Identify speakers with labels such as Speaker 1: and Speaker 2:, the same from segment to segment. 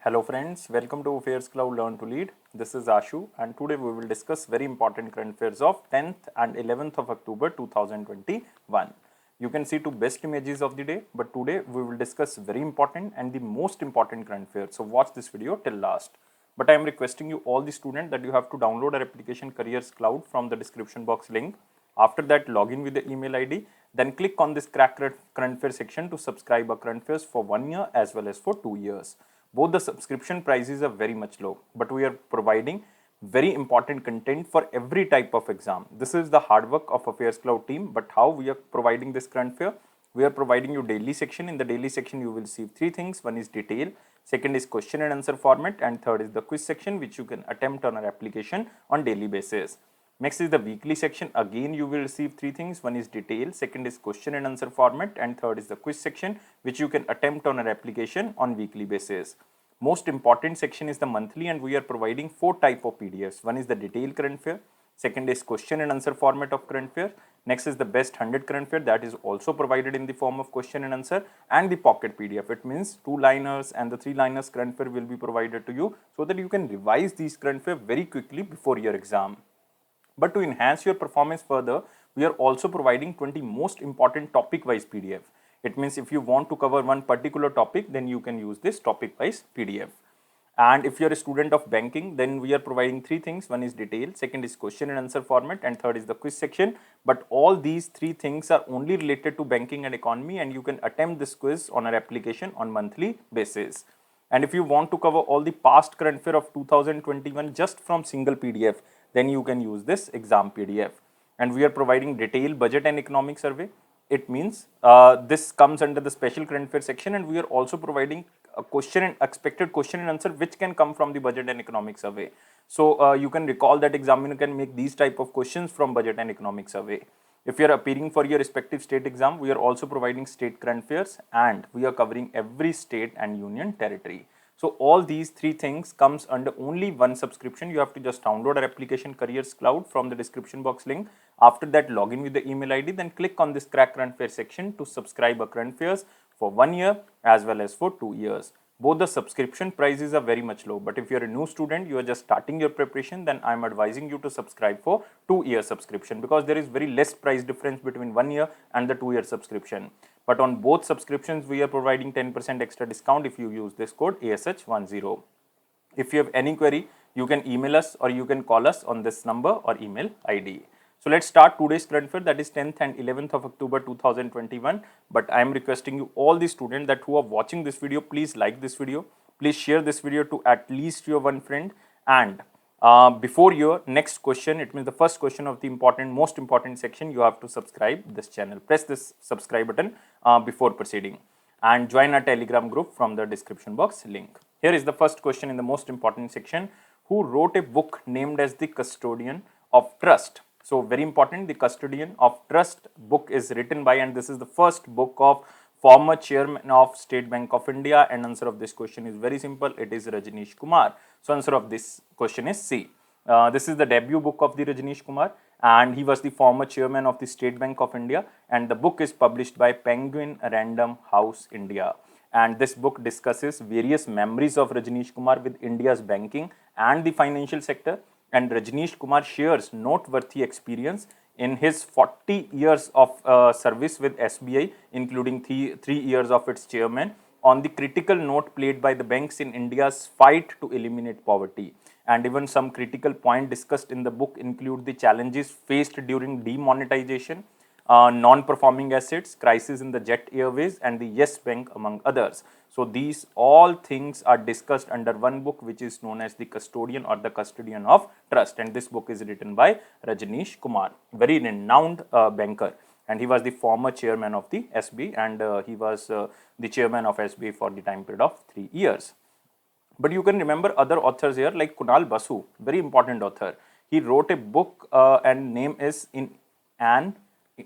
Speaker 1: Hello friends, welcome to Affairs Cloud Learn to Lead. This is Ashu and today we will discuss very important current affairs of 10th and 11th of October 2021. You can see two best images of the day, but today we will discuss very important and the most important current affairs. So watch this video till last. But I am requesting you all the students that you have to download our application Careers Cloud from the description box link. After that, log in with the email ID, then click on this crack current affairs section to subscribe our current affairs for 1 year as well as for 2 years. Both the subscription prices are very much low, but we are providing very important content for every type of exam. This is the hard work of Affairs Cloud team, but how we are providing this current affair? We are providing you daily section. In the daily section, you will see three things. One is detail, second is question and answer format, and third is the quiz section, which you can attempt on our application on daily basis. Next is the weekly section. Again, you will receive three things. One is detail, second is question and answer format, and third is the quiz section, which you can attempt on our application on weekly basis. Most important section is the monthly, and we are providing four type of PDFs. One is the detailed current affair, second is question and answer format of current affair, next is the best 100 current affair that is also provided in the form of question and answer, and the pocket PDF. It means 2-liners and the 3-liners current affair will be provided to you so that you can revise these current affair very quickly before your exam. But to enhance your performance further, we are also providing 20 most important topic-wise PDF. It means if you want to cover one particular topic, then you can use this topic-wise PDF. And if you are a student of banking, then we are providing three things. One is detail, second is question and answer format, and third is the quiz section. But all these three things are only related to banking and economy, and you can attempt this quiz on our application on monthly basis. And if you want to cover all the past current affair of 2021 just from single PDF, then you can use this exam PDF. And we are providing detailed budget and economic survey. It means this comes under the special current affair section, and we are also providing a question and expected question and answer which can come from the budget and economic survey. So you can recall that examiner can make these type of questions from budget and economic survey. If you are appearing for your respective state exam, we are also providing state current affairs, and we are covering every state and union territory. So all these three things comes under only one subscription. You have to just download our application Careers Cloud from the description box link. After that, log in with the email ID, then click on this crack current affairs section to subscribe our current affairs for 1 year as well as for 2 years. Both the subscription prices are very much low, but if you're a new student, you are just starting your preparation, then I'm advising you to subscribe for 2-year subscription, because there is very less price difference between 1 year and the 2-year subscription. But on both subscriptions, we are providing 10% extra discount if you use this code ASH10. If you have any query, you can email us or you can call us on this number or email ID. So let's start today's current affair, that is 10th and 11th of October 2021. But I am requesting you all the students that who are watching this video, please like this video, please share this video to at least your one friend, and before your next question, it means the first question of the most important section, you have to subscribe this channel. Press this subscribe button before proceeding, and join our Telegram group from the description box link. Here is the first question in the most important section. Who wrote a book named as The Custodian of Trust? So very important, The Custodian of Trust book is written by, and this is the first book of former chairman of State Bank of India, and answer of this question is very simple. It is Rajneesh Kumar. So answer of this question is C. This is the debut book of the Rajneesh Kumar, and he was the former chairman of the State Bank of India, and the book is published by Penguin Random House India. And this book discusses various memories of Rajneesh Kumar with India's banking and the financial sector. And Rajneesh Kumar shares noteworthy experience in his 40 years of service with SBI, including 3 years of its chairman, on the critical note played by the banks in India's fight to eliminate poverty. And even some critical points discussed in the book include the challenges faced during demonetization, non-performing assets, crisis in the Jet Airways, and the Yes Bank, among others. So these all things are discussed under one book, which is known as The Custodian or The Custodian of Trust. And this book is written by Rajneesh Kumar, very renowned banker. And he was the former chairman of the SBI, and he was the chairman of SBI for the time period of 3 years. But you can remember other authors here like Kunal Basu, very important author. He wrote a book and name is In an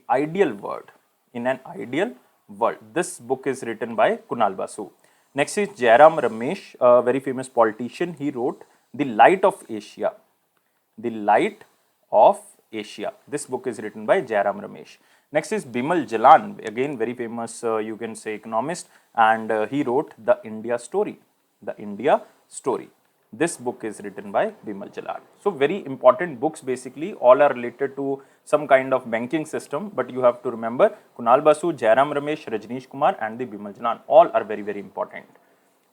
Speaker 1: Ideal World. In an Ideal World. This book is written by Kunal Basu. Next is Jairam Ramesh, a very famous politician. He wrote The Light of Asia. The Light of Asia. This book is written by Jairam Ramesh. Next is Bimal Jalan, again very famous you can say economist, and he wrote The India Story. The India Story. This book is written by Bimal Jalal. So very important books, basically all are related to some kind of banking system, but you have to remember Kunal Basu, Jairam Ramesh, Rajneesh Kumar and the Bimal Jalal, all are very important.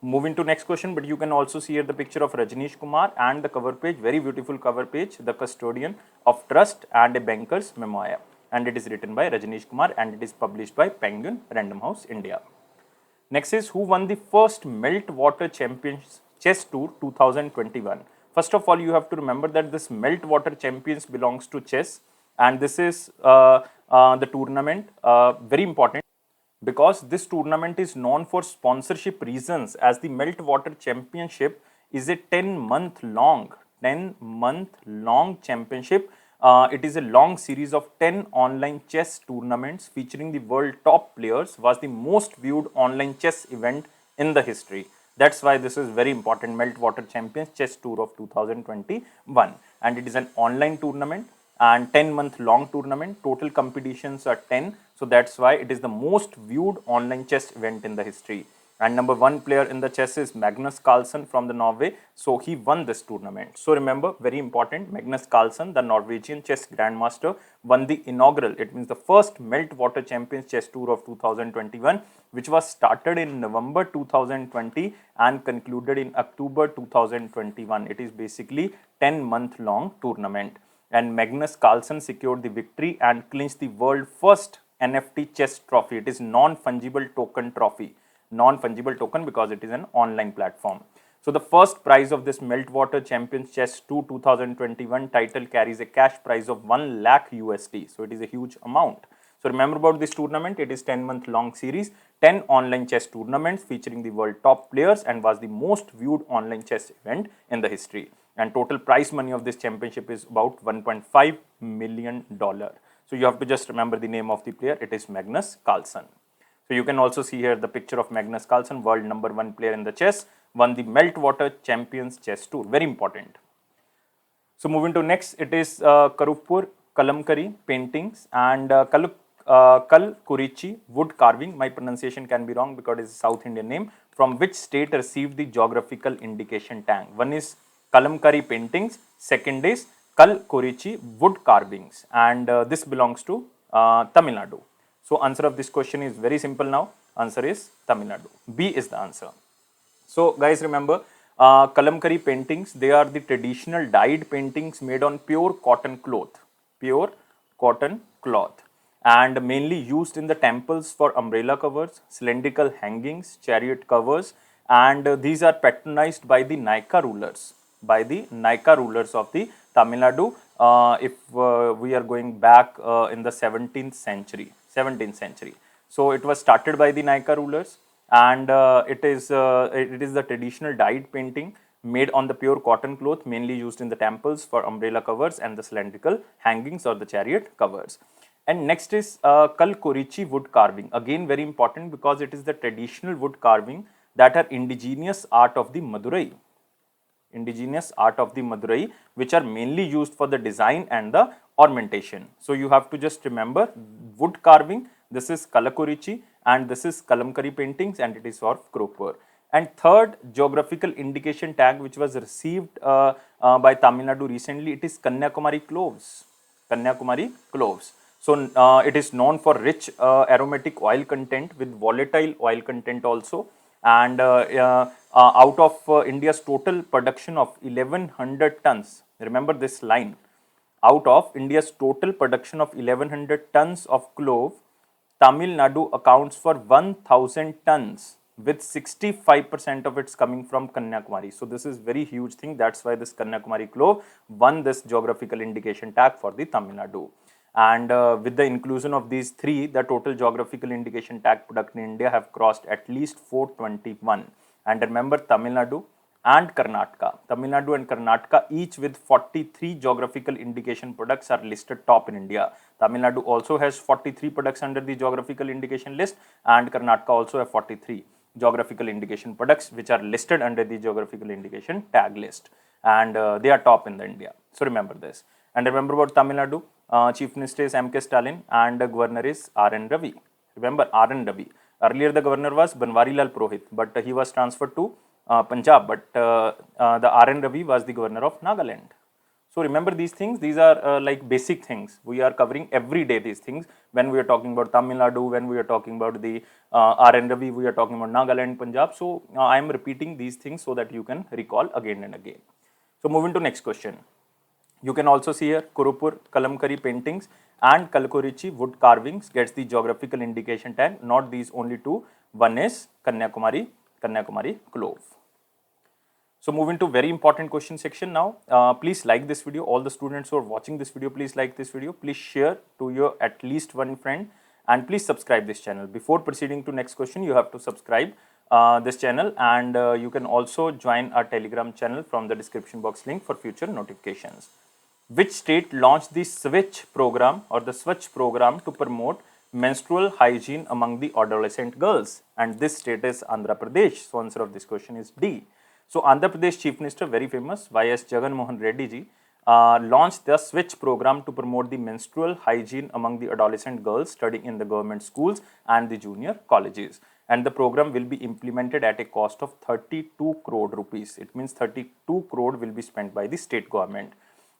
Speaker 1: Moving to next question, but you can also see here the picture of Rajneesh Kumar and the cover page, very beautiful cover page, The Custodian of Trust and a Banker's Memoir, and it is written by Rajneesh Kumar and it is published by Penguin Random House India. Next is, who won the first Meltwater Champions Chess Tour 2021? First of all, you have to remember that this Meltwater Champions belongs to chess, and this is the tournament, very important, because this tournament is known for sponsorship reasons, as the Meltwater Championship is a 10-month long championship. It is a long series of 10 online chess tournaments featuring the world top players, was the most viewed online chess event in the history. That's why this is very important, Meltwater Champions Chess Tour of 2021, and it is an online tournament and 10-month long tournament. Total competitions are 10, so that's why it is the most viewed online chess event in the history. And number one player in the chess is Magnus Carlsen from the Norway, so he won this tournament. So remember, very important, Magnus Carlsen, the Norwegian chess grandmaster, won the inaugural, it means the first Meltwater Champions Chess Tour of 2021, which was started in November 2020 and concluded in October 2021. It is basically 10-month long tournament, and Magnus Carlsen secured the victory and clinched the world first NFT chess trophy. It is non-fungible token trophy. Non-fungible token because it is an online platform. So the first prize of this Meltwater Champions Chess 2 2021 title carries a cash prize of 1 lakh USD. So it is a huge amount. So remember about this tournament, it is 10-month long series, 10 online chess tournaments featuring the world top players, and was the most viewed online chess event in the history. And total prize money of this championship is about $1.5 million. So you have to just remember the name of the player, it is Magnus Carlsen. So you can also see here the picture of Magnus Carlsen, world number one player in the chess, won the Meltwater Champions Chess Tour. Very important. So moving to next, it is Karupur Kalamkari paintings and Kalkurichi wood carving. My pronunciation can be wrong because it is a South Indian name. From which state received the geographical indication tag? One is Kalamkari paintings, second is Kalkurichi wood carvings, and this belongs to Tamil Nadu. So answer of this question is very simple now. Answer is Tamil Nadu. B is the answer. So guys, remember, Kalamkari paintings, they are the traditional dyed paintings made on pure cotton cloth. Pure cotton cloth. And mainly used in the temples for umbrella covers, cylindrical hangings, chariot covers, and these are patronized by the Naika rulers. By the Naika rulers of the Tamil Nadu, if we are going back in the 17th century. So it was started by the Naika rulers, and it is the traditional dyed painting made on the pure cotton cloth, mainly used in the temples for umbrella covers and the cylindrical hangings or the chariot covers. And next is Kalkurichi wood carving. Again very important because it is the traditional wood carving that are indigenous art of the Madurai. Indigenous art of the Madurai, which are mainly used for the design and the ornamentation. So you have to just remember wood carving, this is Kalakurichi, and this is Kalamkari paintings, and it is for Karupur. And third geographical indication tag which was received by Tamil Nadu recently, it is Kanyakumari cloves. Kanyakumari cloves. So it is known for rich aromatic oil content with volatile oil content also, and out of India's total production of 1100 tons, remember this line, out of India's total production of 1100 tons of clove, Tamil Nadu accounts for 1000 tons, with 65% of it's coming from Kanyakumari. So this is very huge thing, that's why this Kanyakumari clove won this geographical indication tag for the Tamil Nadu. And with the inclusion of these three, the total geographical indication tag product in India have crossed at least 421. And remember, Tamil Nadu and Karnataka, each with 43 geographical indication products are listed top in India. Tamil Nadu also has 43 products under the geographical indication list, and Karnataka also have 43 geographical indication products which are listed under the geographical indication tag list, and they are top in the India. So remember this. And remember about Tamil Nadu, Chief Minister is M.K. Stalin and the Governor is R.N. Ravi. Remember R.N. Ravi. Earlier the Governor was Banwari Lal Purohit, but he was transferred to Punjab, but the R.N. Ravi was the governor of Nagaland. So remember these things, these are like basic things. We are covering every day these things. When we are talking about Tamil Nadu, when we are talking about the R.N. Ravi, we are talking about Nagaland, Punjab. So I am repeating these things so that you can recall again and again. So moving to next question. You can also see here Kurupur Kalamkari paintings and Kalkurichi wood carvings gets the geographical indication tag. Not these only two. One is Kanyakumari Clove. So moving to very important question section now. Please like this video. All the students who are watching this video, please like this video. Please share to your at least one friend and please subscribe this channel. Before proceeding to next question, you have to subscribe this channel, and you can also join our Telegram channel from the description box link for future notifications. Which state launched the Switch program or the Swachh program to promote menstrual hygiene among the adolescent girls? And this state is Andhra Pradesh. So answer of this question is D. So Andhra Pradesh Chief Minister, very famous, Y.S. Jagan Mohan Reddy ji, launched the Switch program to promote the menstrual hygiene among the adolescent girls studying in the government schools and the junior colleges. And the program will be implemented at a cost of 32 crore rupees. It means 32 crore will be spent by the state government.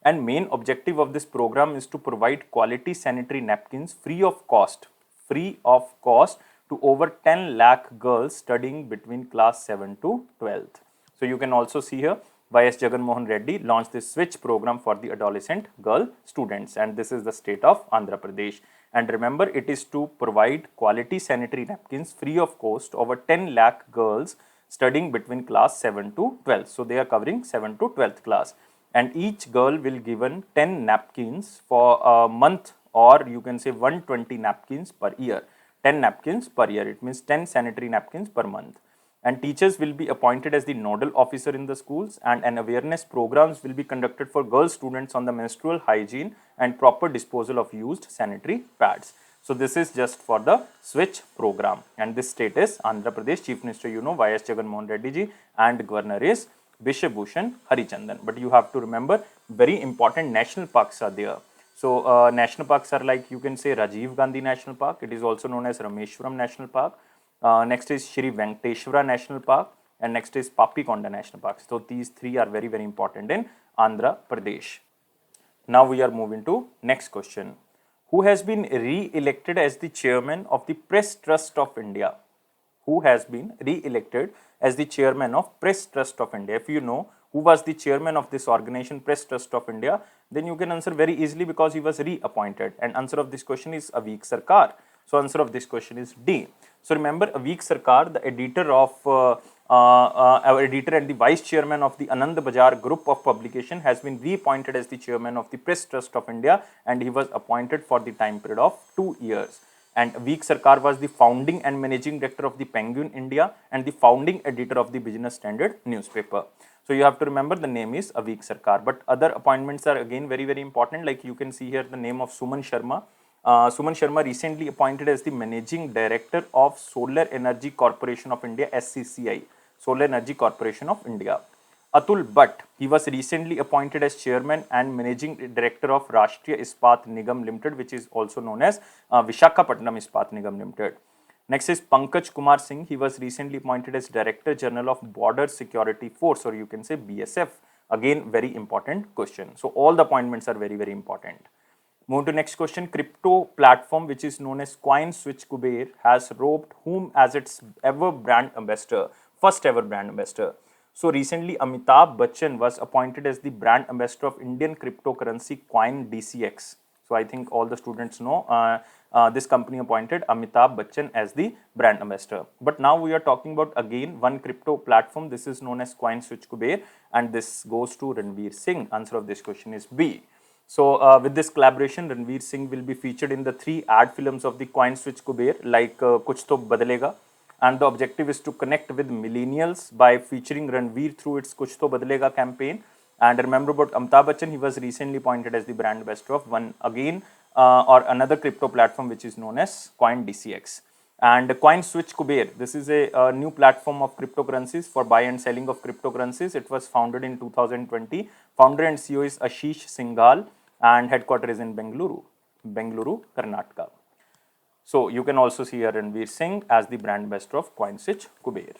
Speaker 1: And main objective of this program is to provide quality sanitary napkins free of cost to over 10 lakh girls studying between class 7 to 12th. So you can also see here Y.S. Jagan Mohan Reddy launched this Switch program for the adolescent girl students, and this is the state of Andhra Pradesh. And remember, it is to provide quality sanitary napkins free of cost over 10 lakh girls studying between class 7 to 12. So they are covering 7 to 12th class, and each girl will given 10 napkins for a month, or you can say 120 napkins per year. 10 napkins per year, it means 10 sanitary napkins per month. And teachers will be appointed as the nodal officer in the schools, and an awareness programs will be conducted for girl students on the menstrual hygiene and proper disposal of used sanitary pads. So this is just for the Switch program, and this state is Andhra Pradesh. Chief Minister, you know, Y.S. Jagan Mohan Reddy ji, and Governor is Bisha Bhushan Harichandan. But you have to remember, very important national parks are there. So national parks are like, you can say, Rajiv Gandhi National Park. It is also known as Rameshwaram National Park. Next is Shri Venkateshwara National Park, and next is Papikonda National Park. So these three are very, very important in Andhra Pradesh. Now we are moving to next question. Who has been re-elected as the chairman of the Press Trust of India? Who has been re-elected as the chairman of Press Trust of India? If you know who was the chairman of this organization, Press Trust of India, then you can answer very easily because he was reappointed. And answer of this question is Avik Sarkar. So answer of this question is D. So remember, Avik Sarkar, the editor of our editor and the vice chairman of the Anand Bajar group of publication, has been reappointed as the chairman of the Press Trust of India, and he was appointed for the time period of 2 years. And Avik Sarkar was the founding and managing director of the Penguin India and the founding editor of the Business Standard newspaper. So you have to remember the name is Avik Sarkar. But other appointments are again very, very important. Like you can see here the name of Suman Sharma. Suman Sharma recently appointed as the Managing Director of Solar Energy Corporation of India, SCCI, Solar Energy Corporation of India. Atul Bhatt, he was recently appointed as Chairman and Managing Director of Rashtriya Ispat Nigam Limited, which is also known as Visakhapatnam Ispat Nigam Limited. Next is Pankaj Kumar Singh, he was recently appointed as Director General of Border Security Force, or you can say BSF. Again, very important question. So all the appointments are very, very important. Move to next question. Crypto platform which is known as CoinSwitch Kuber has roped whom as its ever brand ambassador, first ever brand ambassador. So recently Amitabh Bachchan was appointed as the brand ambassador of Indian cryptocurrency coin DCX. So I think all the students know this company appointed Amitabh Bachchan as the brand ambassador. But now we are talking about again one crypto platform. This is known as CoinSwitch Kuber, and this goes to Ranveer Singh. Answer of this question is B. So with this collaboration, Ranveer Singh will be featured in the 3 ad films of the CoinSwitch Kuber, like Kuch To Badalega, and the objective is to connect with millennials by featuring Ranveer through its Kuch To Badalega campaign. And remember about Amitabh Bachchan, he was recently appointed as the brand ambassador of one again or another crypto platform which is known as Coin DCX. And CoinSwitch Kuber, this is a new platform of cryptocurrencies for buy and selling of cryptocurrencies. It was founded in 2020. Founder and CEO is Ashish Singhal, and headquarters is in Bengaluru, Karnataka. So you can also see here Ranveer Singh as the brand ambassador of CoinSwitch Kuber.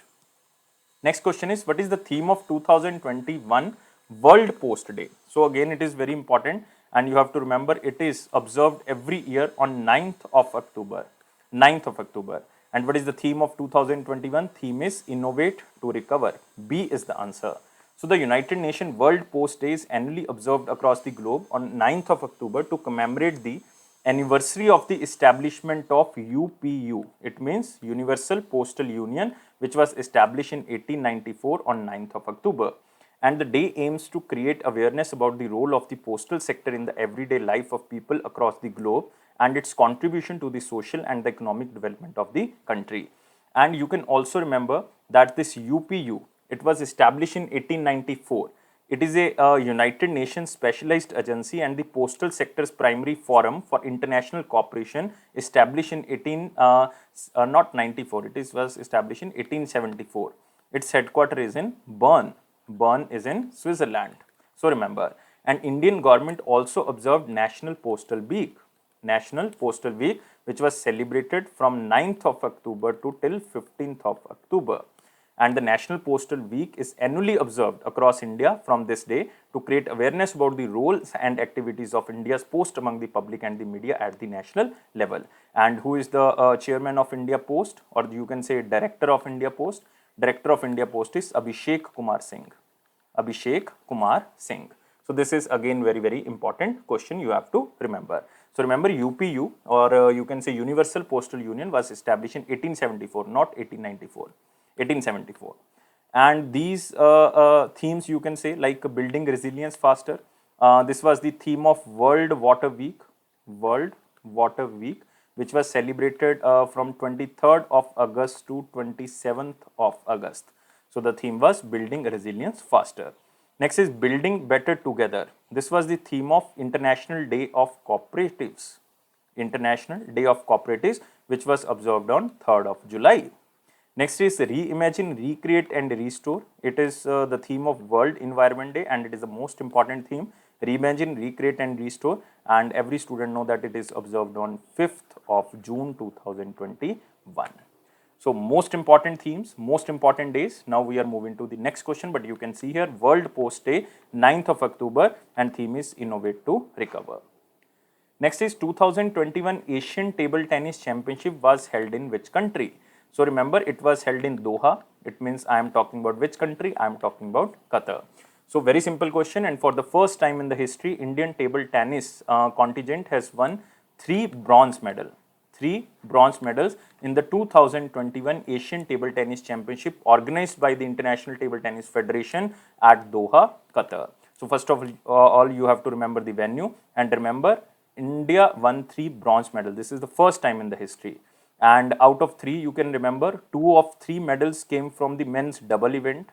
Speaker 1: Next question is, what is the theme of 2021 World Post Day? So again, it is very important, and you have to remember it is observed every year on 9th of October. 9th of October. And what is the theme of 2021? Theme is Innovate to Recover. B is the answer. So the United Nations World Post Day is annually observed across the globe on 9th of October to commemorate the anniversary of the establishment of UPU. It means Universal Postal Union, which was established in 1894 on 9th of October. And the day aims to create awareness about the role of the postal sector in the everyday life of people across the globe and its contribution to the social and the economic development of the country. And you can also remember that this UPU, it was established in 1894. It is a United Nations specialized agency and the postal sector's primary forum for international cooperation, established in not 94, was established in 1874. Its headquarters is in Bern. Bern is in Switzerland. So remember, and Indian government also observed National Postal Week. National Postal Week, which was celebrated from 9th of October to till 15th of October. And the National Postal Week is annually observed across India from this day to create awareness about the roles and activities of India's post among the public and the media at the national level. And who is the chairman of India Post, or you can say director of India Post? Director of India Post is Abhishek Kumar Singh. Abhishek Kumar Singh. So this is again very important question you have to remember. So remember, UPU, or you can say Universal Postal Union, was established in 1874, not 1894. 1874. And these themes, you can say, like building resilience faster. This was the theme of World Water Week. World Water Week, which was celebrated from 23rd of August to 27th of August. So the theme was building resilience faster. Next is building better together. This was the theme of International Day of Cooperatives. International Day of Cooperatives, which was observed on 3rd of July. Next is reimagine, recreate and restore. It is the theme of World Environment Day, and it is the most important theme. Reimagine, recreate and restore, and every student know that it is observed on 5th of June 2021. So most important themes, most important days. Now we are moving to the next question, but you can see here World Post Day, 9th of October, and theme is Innovate to Recover. Next is 2021 Asian Table Tennis Championship was held in which country? So remember, it was held in Doha. It means I am talking about which country? I am talking about Qatar. So very simple question, and for the first time in the history, Indian table tennis contingent has won 3 bronze medals. 3 bronze medals in the 2021 Asian Table Tennis Championship organized by the International Table Tennis Federation at Doha, Qatar. So first of all, you have to remember the venue, and remember, India won 3 bronze medals. This is the first time in the history. And out of 3, you can remember 2 of 3 medals came from the men's double event,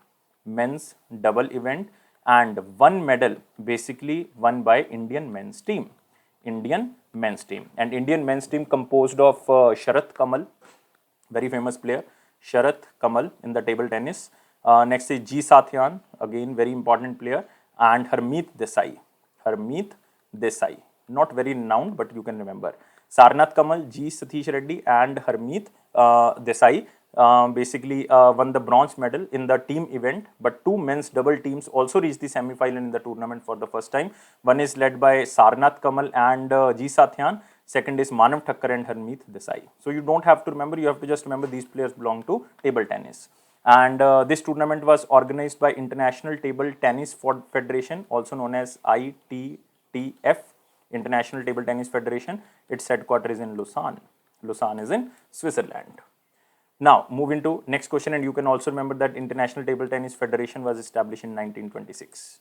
Speaker 1: and 1 medal basically won by Indian men's team. Indian men's team. And Indian men's team composed of Sharath Kamal, very famous player, Sharath Kamal in the table tennis. Next is G. Sathyan, again very important player, and Harmeet Desai. Harmeet Desai, not very renowned, but you can remember. Sarnath Kamal, G. Satish Reddy, and Harmeet Desai basically won the bronze medal in the team event, but 2 men's double teams also reached the semi-final in the tournament for the first time. One is led by Sarnath Kamal and G. Sathyan. Second is Manav Thakkar and Harmeet Desai. So you don't have to remember, you have to just remember these players belong to table tennis. And this tournament was organized by International Table Tennis Federation, also known as ITTF, International Table Tennis Federation. Its headquarters is in Lausanne. Lausanne is in Switzerland. Now, moving to next question, and you can also remember that International Table Tennis Federation was established in 1926.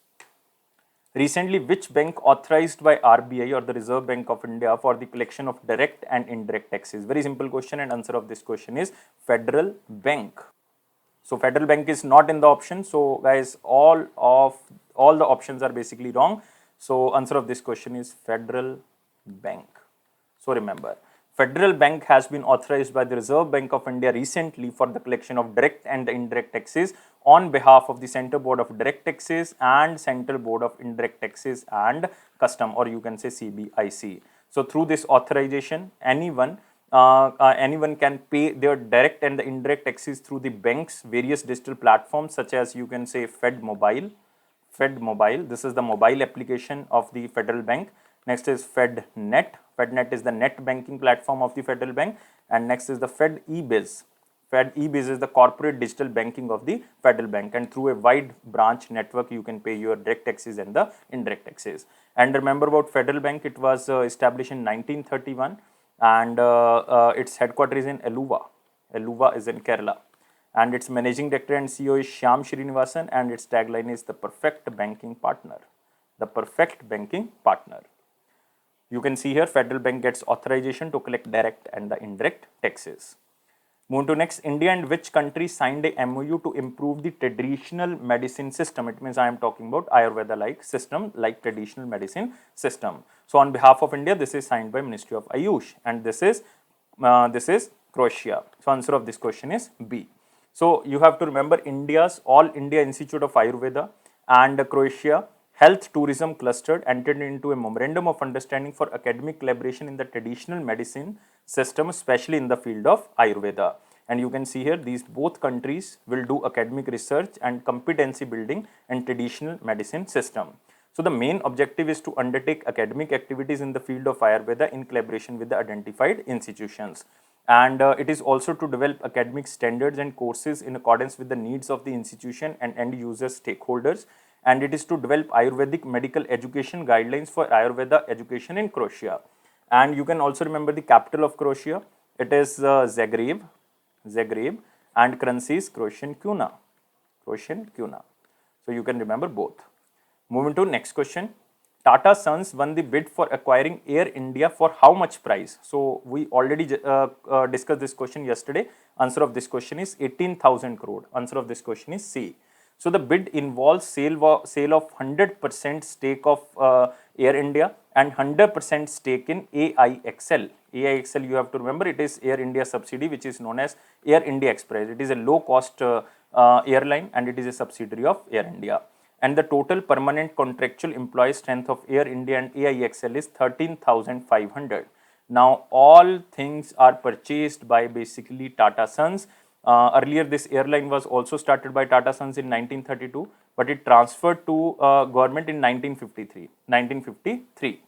Speaker 1: Recently, which bank authorized by RBI or the Reserve Bank of India for the collection of direct and indirect taxes? Very simple question, and answer of this question is Federal Bank. So Federal Bank is not in the option. So guys, all the options are basically wrong. So answer of this question is Federal Bank. So remember, Federal Bank has been authorized by the Reserve Bank of India recently for the collection of direct and indirect taxes on behalf of the Central Board of Direct Taxes and Central Board of Indirect Taxes and Custom, or you can say CBIC. So through this authorization, anyone anyone can pay their direct and the indirect taxes through the bank's various digital platforms, such as you can say Fed Mobile. Fed Mobile, this is the mobile application of the Federal Bank. Next is FedNet. FedNet is the net banking platform of the Federal Bank. And next is the Fed eBiz. Fed eBiz is the corporate digital banking of the Federal Bank, and through a wide branch network you can pay your direct taxes and the indirect taxes. And remember about Federal Bank, it was established in 1931, and its headquarters is in Eluva. Eluva is in Kerala, and its managing director and CEO is Shyam Srinivasan, and its tagline is the perfect banking partner. The perfect banking partner. You can see here Federal Bank gets authorization to collect direct and the indirect taxes. Move to next, India and which country signed a MOU to improve the traditional medicine system? It means I am talking about Ayurveda-like system, like traditional medicine system. So on behalf of India, this is signed by Ministry of Ayush, and this is Croatia. So answer of this question is B. So you have to remember India's All India Institute of Ayurveda and Croatia Health Tourism Cluster entered into a memorandum of understanding for academic collaboration in the traditional medicine system, especially in the field of Ayurveda. And you can see here these both countries will do academic research and competency building in traditional medicine system. So the main objective is to undertake academic activities in the field of Ayurveda in collaboration with the identified institutions. And it is also to develop academic standards and courses in accordance with the needs of the institution and end user stakeholders. And it is to develop Ayurvedic medical education guidelines for Ayurveda education in Croatia. And you can also remember the capital of Croatia. It is Zagreb, and currency is Croatian kuna. So you can remember both. Moving to next question. Tata Sons won the bid for acquiring Air India for how much price? So we already discussed this question yesterday. Answer of this question is 18,000 crore. Answer of this question is C. So the bid involves sale of 100% stake of Air India and 100% stake in AIXL. AIXL, you have to remember, it is Air India subsidiary which is known as Air India Express. It is a low cost airline, and it is a subsidiary of Air India. And the total permanent contractual employee strength of Air India and AIXL is 13,500. Now all things are purchased by basically Tata Sons. Earlier this airline was also started by Tata Sons in 1932, but it transferred to government in 1953.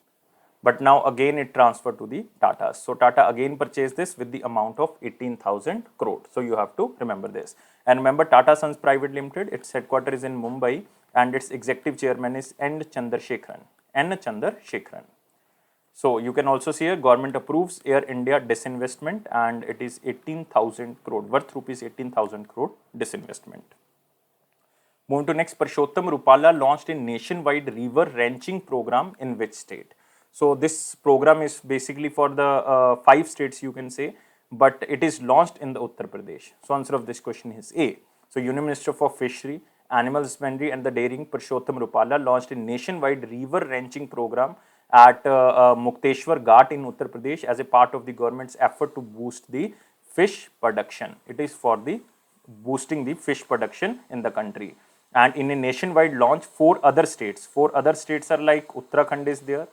Speaker 1: But now again it transferred to the Tata. So Tata again purchased this with the amount of 18,000 crore. So you have to remember this. And remember Tata Sons Private Limited, its headquarters is in Mumbai, and its executive chairman is N. Chandrasekharan. So you can also see here government approves Air India disinvestment, and it is 18,000 crore, worth rupees 18,000 crore disinvestment. Moving to next, Purushottam Rupala launched a nationwide river ranching program in which state? So this program is basically for the 5 states you can say, but it is launched in the Uttar Pradesh. So answer of this question is A. So Union Minister for Fishery, Animal Husbandry and the Dairying Purushottam Rupala launched a nationwide river ranching program at Mukteshwar Ghat in Uttar Pradesh as a part of the government's effort to boost the fish production. It is for the boosting the fish production in the country. And in a nationwide launch, 4 other states are like Uttarakhand is there,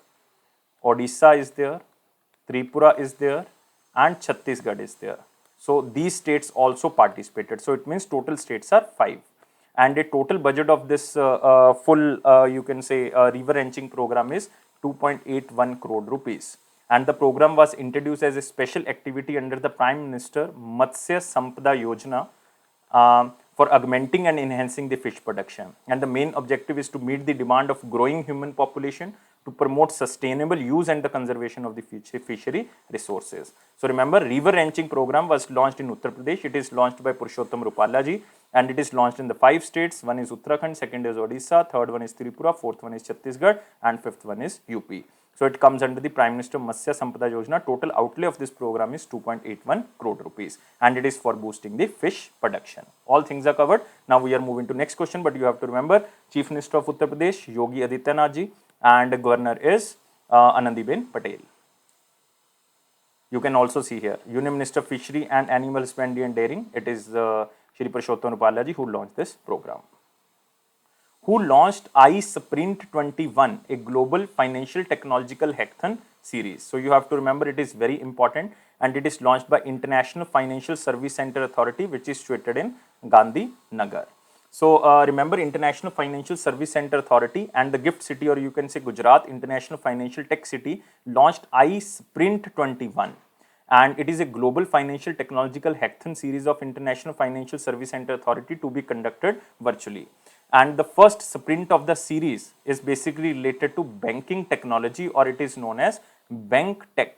Speaker 1: Odisha is there, Tripura is there, and Chhattisgarh is there. So these states also participated. So it means total states are 5. And a total budget of this full you can say river ranching program is 2.81 crore rupees. And the program was introduced as a special activity under the Prime Minister Matsya Sampada Yojana for augmenting and enhancing the fish production. And the main objective is to meet the demand of growing human population, to promote sustainable use and the conservation of the fishery resources. So remember, river ranching program was launched in Uttar Pradesh. It is launched by Purushottam Rupala ji, and it is launched in the 5 states. One is Uttarakhand, second is Odisha, third one is Tripura, fourth one is Chhattisgarh, and fifth one is UP. So it comes under the Prime Minister Matsya Sampada Yojana. Total outlay of this program is 2.81 crore rupees, and it is for boosting the fish production. All things are covered. Now we are moving to next question, but you have to remember Chief Minister of Uttar Pradesh Yogi Adityanath ji, and Governor is Anandiben Patel. You can also see here Union Minister of Fishery and Animal Husbandry and Dairying. It is Shri Purushottam Rupala ji who launched this program. Who launched iSprint 21, a global financial technological hackathon series? So you have to remember, it is very important. and it is launched by International Financial Service Center Authority, which is situated in Gandhi Nagar. So remember, International Financial Service Center Authority and the GIFT City, or you can say Gujarat International Financial Tech City, launched iSprint 21. And it is a global financial technological hackathon series of International Financial Service Center Authority to be conducted virtually. And the first sprint of the series is basically related to banking technology, or it is known as Bank Tech,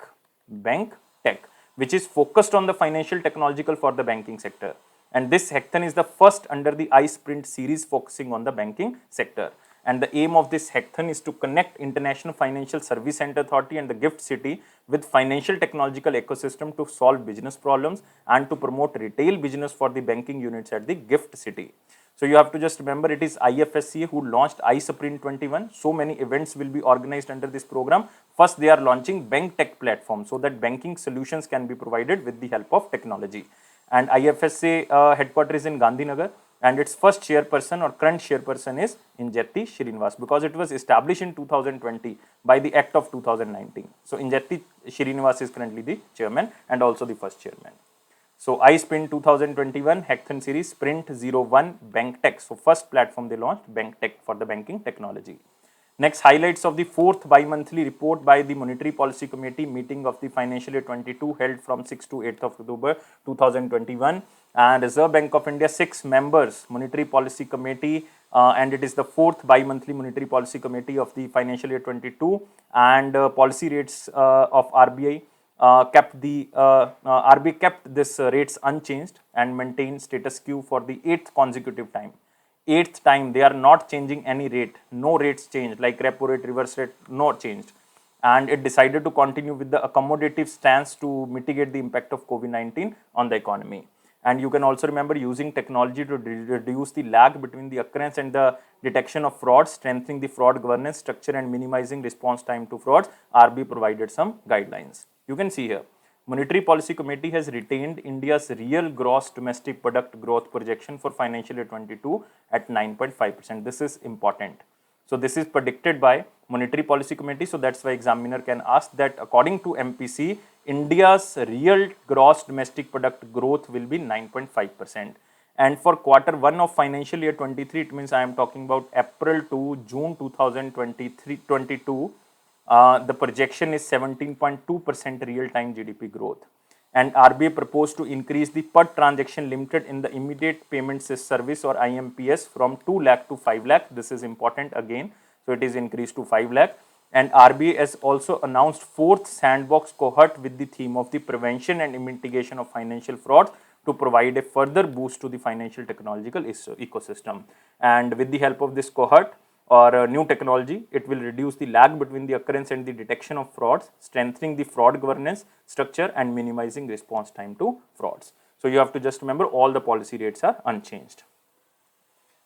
Speaker 1: which is focused on the financial technological for the banking sector. And this hackathon is the first under the iSprint series focusing on the banking sector. And the aim of this hackathon is to connect International Financial Service Center Authority and the GIFT City with financial technological ecosystem to solve business problems and to promote retail business for the banking units at the GIFT City. So you have to just remember, it is IFSCA who launched iSprint 21. So many events will be organized under this program. First, they are launching Bank Tech platform so that banking solutions can be provided with the help of technology. And IFSCA headquarters is in Gandhinagar, and its first chairperson or current chairperson is Injeti Srinivas, because it was established in 2020 by the Act of 2019. So Injeti Srinivas is currently the chairman and also the first chairman. So iSprint 2021 Hackathon Series Sprint 01 Bank Tech. So first platform they launched, Bank Tech, for the banking technology. Next, highlights of the fourth bi-monthly report by the Monetary Policy Committee meeting of the financial year 22 held from 6 to 8th of October 2021. And Reserve Bank of India, 6 members, Monetary Policy Committee, and it is the fourth bi-monthly Monetary Policy Committee of the financial year 22. And policy rates of RBI RBI kept this rates unchanged and maintained status quo for the 8th consecutive time. 8th time they are not changing any rate, no rates changed, like repo rate, reverse rate, not changed. And it decided to continue with the accommodative stance to mitigate the impact of COVID-19 on the economy. And you can also remember, using technology to reduce the lag between the occurrence and the detection of frauds, strengthening the fraud governance structure and minimizing response time to frauds, RBI provided some guidelines. You can see here, Monetary Policy Committee has retained India's real gross domestic product growth projection for financial year 22 at 9.5%. This is important. So this is predicted by Monetary Policy Committee. So that's why examiner can ask that according to MPC, India's real gross domestic product growth will be 9.5%. And for quarter 1 of financial year 23, it means I am talking about April to June 2023-22, the projection is 17.2% real-time GDP growth. And RBI proposed to increase the per transaction limited in the immediate payment service, or IMPS, from 2 lakh to 5 lakh. This is important again. So it is increased to 5 lakh. And RBI has also announced 4th sandbox cohort with the theme of the prevention and mitigation of financial fraud to provide a further boost to the financial technological ecosystem. And with the help of this cohort or new technology, it will reduce the lag between the occurrence and the detection of frauds, strengthening the fraud governance structure and minimizing response time to frauds. So you have to just remember, all the policy rates are unchanged.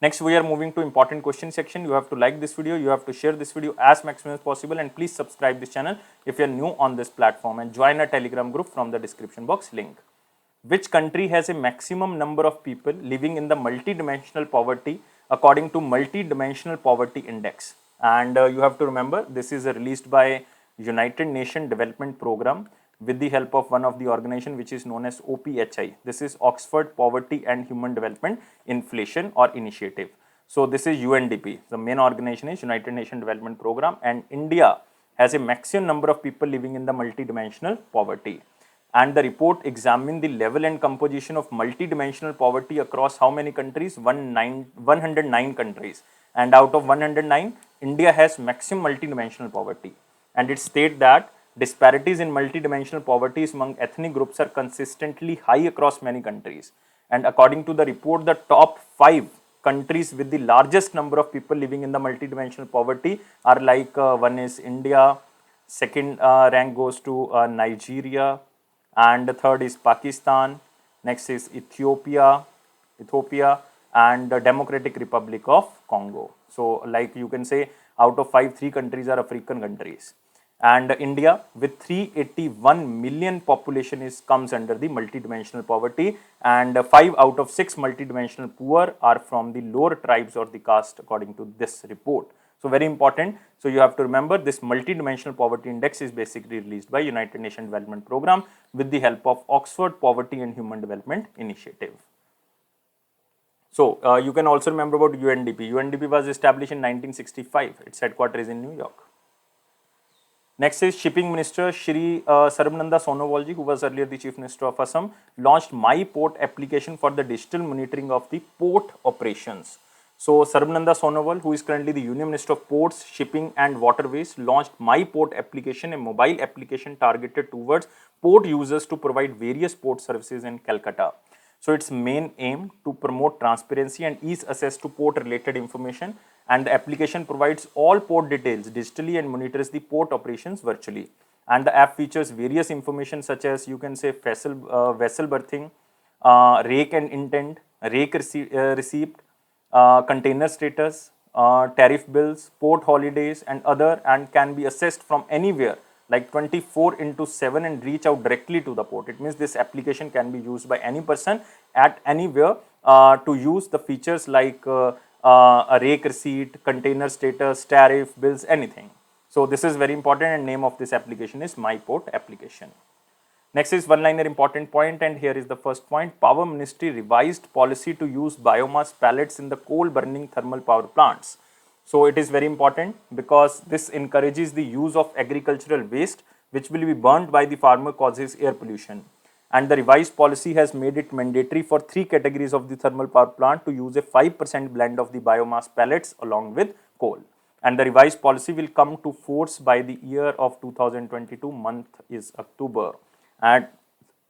Speaker 1: Next, we are moving to important question section. You have to like this video, you have to share this video as maximum as possible, and please subscribe this channel if you are new on this platform, and join our Telegram group from the description box link. Which country has a maximum number of people living in the multi-dimensional poverty according to Multi-Dimensional Poverty Index? And you have to remember, this is released by United Nations Development Program with the help of one of the organization which is known as OPHI. This is Oxford Poverty and Human Development Inflation or Initiative. So this is UNDP. The main organization is United Nations Development Program, and India has a maximum number of people living in the multi-dimensional poverty. And the report examined the level and composition of multi-dimensional poverty across how many countries? 109 countries. And out of 109, India has maximum multi-dimensional poverty. And it states that disparities in multi-dimensional poverty among ethnic groups are consistently high across many countries. And according to the report, the top 5 countries with the largest number of people living in the multi-dimensional poverty are like one is India, second rank goes to Nigeria, and the third is Pakistan, next is Ethiopia, and the Democratic Republic of Congo. So like you can say, out of 5, 3 countries are African countries. And India with 381 million population comes under the multidimensional poverty, and 5 out of 6 multidimensional poor are from the lower tribes or the caste according to this report. So very important. So you have to remember this multidimensional poverty index is basically released by United Nations Development Program with the help of Oxford Poverty and Human Development Initiative. So you can also remember about UNDP. UNDP was established in 1965. Its headquarters is in New York. Next is Shipping Minister Shri Sarbananda Sonowal ji, who was earlier the Chief Minister of Assam, launched My Port application for the digital monitoring of the port operations. So Sarbananda Sonowal, who is currently the Union Minister of Ports, Shipping and Waterways, launched My Port application, a mobile application targeted towards port users to provide various port services in Calcutta. So its main aim to promote transparency and ease access to port related information, and the application provides all port details digitally and monitors the port operations virtually. And the app features various information such as you can say vessel berthing, rake and intent, rake receipt, container status, tariff bills, port holidays and other, and can be assessed from anywhere like 24/7 and reach out directly to the port. It means this application can be used by any person at anywhere to use the features like a rake receipt, container status, tariff, bills, anything. So this is very important, and name of this application is My Port application. Next is one-liner important point, and here is the first point. Power Ministry revised policy to use biomass pellets in the coal burning thermal power plants. So it is very important because this encourages the use of agricultural waste which will be burnt by the farmer, causes air pollution. And the revised policy has made it mandatory for 3 categories of the thermal power plant to use a 5% blend of the biomass pellets along with coal. And the revised policy will come to force by the year of 2022, month is October. And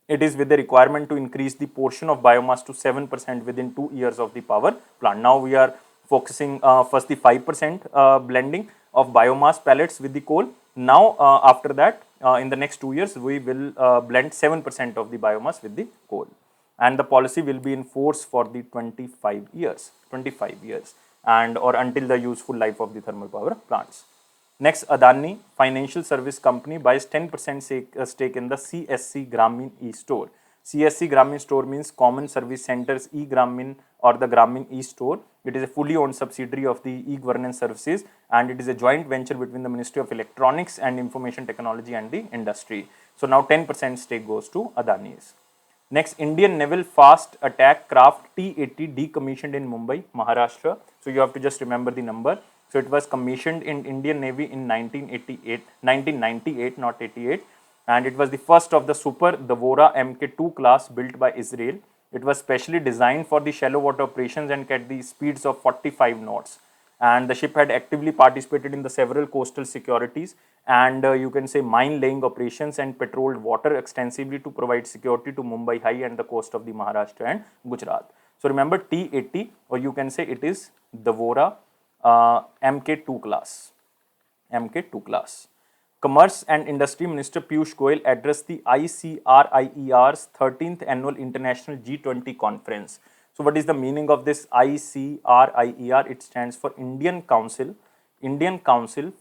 Speaker 1: it is with the requirement to increase the portion of biomass to 7% within 2 years of the power plant. Now we are focusing first the 5% blending of biomass pellets with the coal. Now after that in the next 2 years we will blend 7% of the biomass with the coal, and the policy will be in force for the 25 years and or until the useful life of the thermal power plants. Next, Adani Financial Service Company buys 10% stake in the CSC Grameen e-store. CSC Grameen store means Common Service Centers e-Grameen or the Grameen e-store. It is a fully owned subsidiary of the e-governance services, and it is a joint venture between the Ministry of Electronics and Information Technology and the industry. So now 10% stake goes to Adani's. Next, Indian Naval Fast Attack Craft T-80 decommissioned in Mumbai, Maharashtra. So you have to just remember the number. So it was commissioned in Indian Navy in 1998, not 88. And it was the first of the Super Devora Mk2 class built by Israel. It was specially designed for the shallow water operations and at the speeds of 45 knots. And the ship had actively participated in the several coastal securities and you can say mine laying operations, and patrolled water extensively to provide security to Mumbai High and the coast of the Maharashtra and Gujarat. So remember T-80, or you can say it is Devora Mk2 class. Mk2 class. Commerce and Industry Minister Piyush Goyal addressed the ICRIER's 13th annual International G20 conference. So what is the meaning of this ICRIER? It stands for Indian Council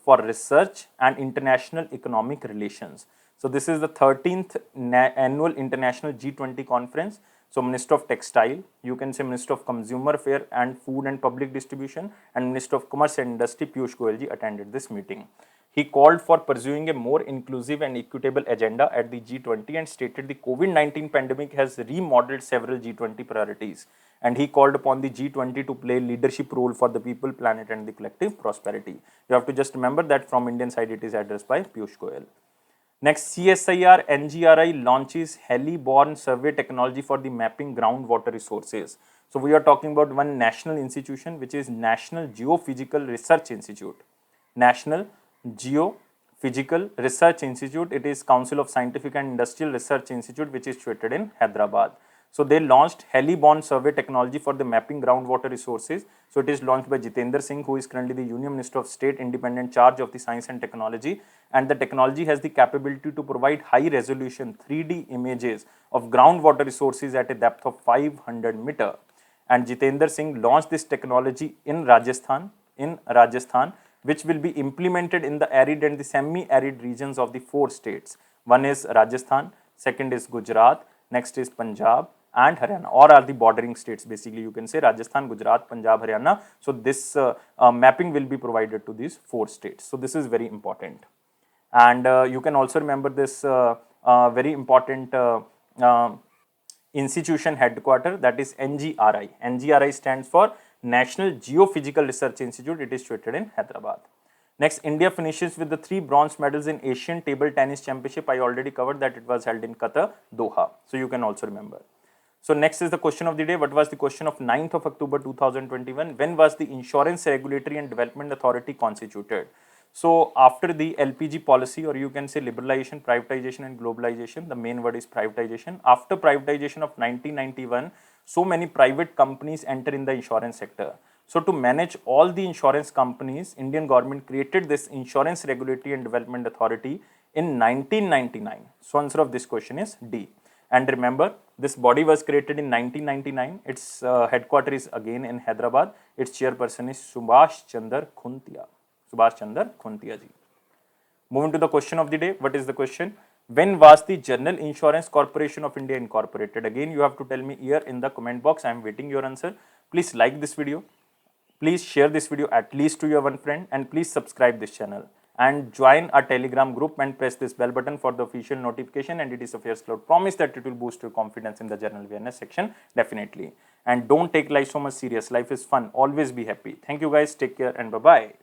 Speaker 1: for Research and International Economic Relations. So this is the 13th annual International G20 conference. So Minister of Textile, you can say Minister of Consumer Affairs and Food and Public Distribution, and Minister of Commerce and Industry Piyush Goyal ji attended this meeting. He called for pursuing a more inclusive and equitable agenda at the G20 and stated the COVID-19 pandemic has remodeled several G20 priorities. And he called upon the G20 to play leadership role for the people, planet and the collective prosperity. You have to just remember that from Indian side it is addressed by Piyush Goyal. Next, CSIR NGRI launches heli-borne survey technology for the mapping groundwater resources. So we are talking about one national institution which is National Geophysical Research Institute. National Geophysical Research Institute. It is Council of Scientific and Industrial Research Institute which is situated in Hyderabad. So they launched heli-borne survey technology for the mapping groundwater resources. So it is launched by Jitendra Singh, who is currently the Union Minister of State, independent charge of the science and technology. And the technology has the capability to provide high-resolution 3D images of groundwater resources at a depth of 500 meters. And Jitendra Singh launched this technology in Rajasthan, which will be implemented in the arid and the semi-arid regions of the 4 states. One is Rajasthan, second is Gujarat, next is Punjab and Haryana. All are the bordering states. Basically, you can say Rajasthan, Gujarat, Punjab, Haryana. So this mapping will be provided to these 4 states. So this is very important. And you can also remember this very important institution headquarter, that is NGRI. NGRI stands for National Geophysical Research Institute. It is situated in Hyderabad. Next, India finishes with the 3 bronze medals in Asian Table Tennis Championship. I already covered that it was held in Qatar, Doha. So you can also remember. So next is the question of the day. What was the question of 9th of October 2021? When was the Insurance Regulatory and Development Authority constituted? So after the LPG policy, or you can say liberalization, privatization and globalization, the main word is privatization. After privatization of 1991, so many private companies enter in the insurance sector. So to manage all the insurance companies, Indian government created this Insurance Regulatory and Development Authority in 1999. So answer of this question is D. And remember, this body was created in 1999. Its headquarters is again in Hyderabad. Its chairperson is Subhash Chandra Khuntia. Subhash Chandra Khuntia ji. Moving to the question of the day. What is the question? When was the General Insurance Corporation of India incorporated? Again, you have to tell me here in the comment box. I am waiting your answer. Please like this video. Please share this video at least to your one friend, and please subscribe this channel and join our Telegram group and press this bell button for the official notification. And it is Affairs Cloud promise that it will boost your confidence in the general awareness section, definitely. And don't take life so much serious. Life is fun. Always be happy. Thank you guys. Take care and bye-bye.